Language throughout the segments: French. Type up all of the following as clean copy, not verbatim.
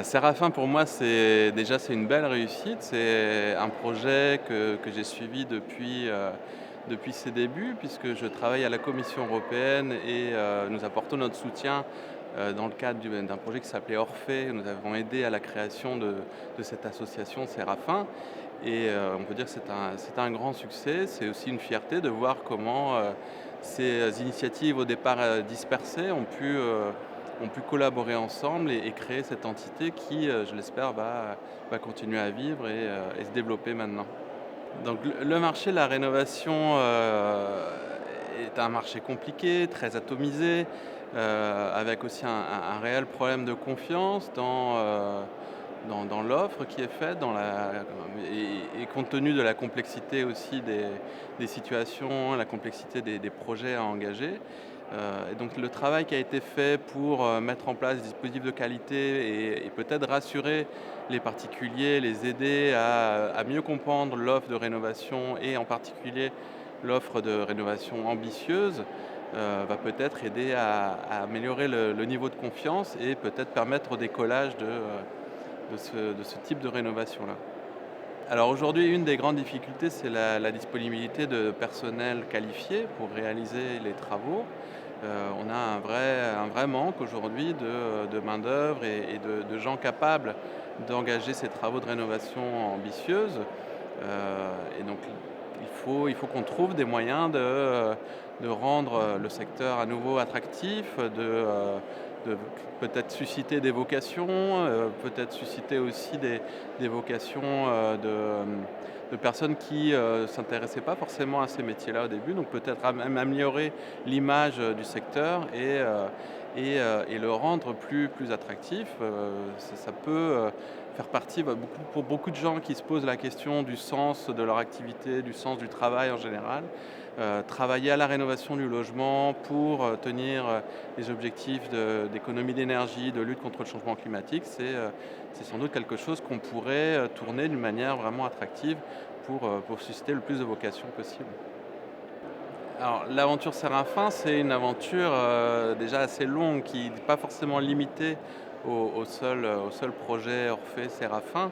Séraphin pour moi c'est une belle réussite. C'est un projet que j'ai suivi depuis ses débuts puisque je travaille à la Commission européenne et nous apportons notre soutien, dans le cadre d'un projet qui s'appelait Orphée. Nous avons aidé à la création de cette association Séraphin et on peut dire que c'est un grand succès. C'est aussi une fierté de voir comment, ces initiatives au départ, dispersées ont pu collaborer ensemble et créer cette entité qui, je l'espère, va continuer à vivre et se développer maintenant. Donc le marché de la rénovation, est un marché compliqué, très atomisé, avec aussi un réel problème de confiance dans l'offre qui est faite, et compte tenu de la complexité aussi des situations, la complexité des projets à engager. Et donc le travail qui a été fait pour, mettre en place des dispositifs de qualité et peut-être rassurer les particuliers, les aider à mieux comprendre l'offre de rénovation et en particulier l'offre de rénovation ambitieuse, va peut-être aider à améliorer le niveau de confiance et peut-être permettre au décollage de ce type de rénovation-là. Alors aujourd'hui, une des grandes difficultés, c'est la disponibilité de personnel qualifié pour réaliser les travaux. On a un vrai manque aujourd'hui de main-d'œuvre et de gens capables d'engager ces travaux de rénovation ambitieuses. Et donc il faut qu'on trouve des moyens de rendre le secteur à nouveau attractif, de peut-être susciter des vocations, peut-être susciter aussi des vocations, de personnes qui s'intéressaient pas forcément à ces métiers-là au début. Donc peut-être même améliorer l'image du secteur et le rendre plus attractif. Ça peut faire partie, pour beaucoup de gens qui se posent la question du sens de leur activité, du sens du travail en général. Travailler à la rénovation du logement pour tenir les objectifs d'économie d'énergie, de lutte contre le changement climatique, c'est sans doute quelque chose qu'on pourrait tourner d'une manière vraiment attractive pour susciter le plus de vocations possible. Alors l'aventure Séraphin, c'est une aventure déjà assez longue qui n'est pas forcément limitée au seul projet Orphée Séraphin,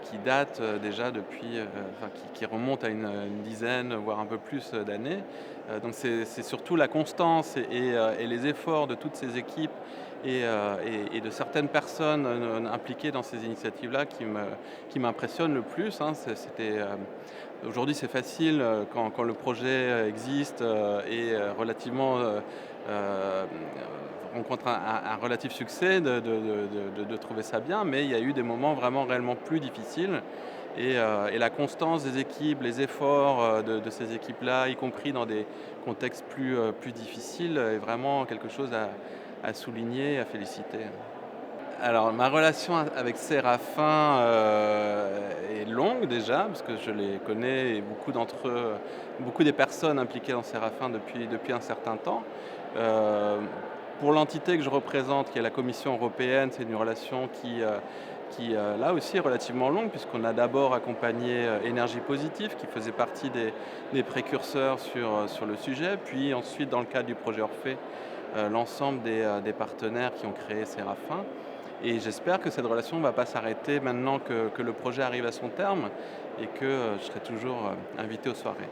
qui date déjà depuis, enfin qui remonte à une dizaine, voire un peu plus d'années. Donc c'est surtout la constance et les efforts de toutes ces équipes et de certaines personnes impliquées dans ces initiatives-là qui m'impressionnent le plus, hein. Aujourd'hui, c'est facile, quand le projet existe et relativement rencontre un relatif succès de trouver ça bien, mais il y a eu des moments vraiment réellement plus difficiles et la constance des équipes, les efforts de ces équipes-là, y compris dans des contextes plus difficiles, est vraiment quelque chose à souligner et à féliciter. Alors ma relation avec Séraphin, est longue déjà, parce que je les connais et beaucoup des personnes impliquées dans Séraphin depuis un certain temps. Pour l'entité que je représente, qui est la Commission européenne, c'est une relation qui là aussi est relativement longue puisqu'on a d'abord accompagné, Énergie Positive qui faisait partie des précurseurs sur le sujet, puis ensuite dans le cadre du projet Orphée, l'ensemble des partenaires qui ont créé Séraphin. Et j'espère que cette relation ne va pas s'arrêter maintenant que le projet arrive à son terme et que je serai toujours invité aux soirées.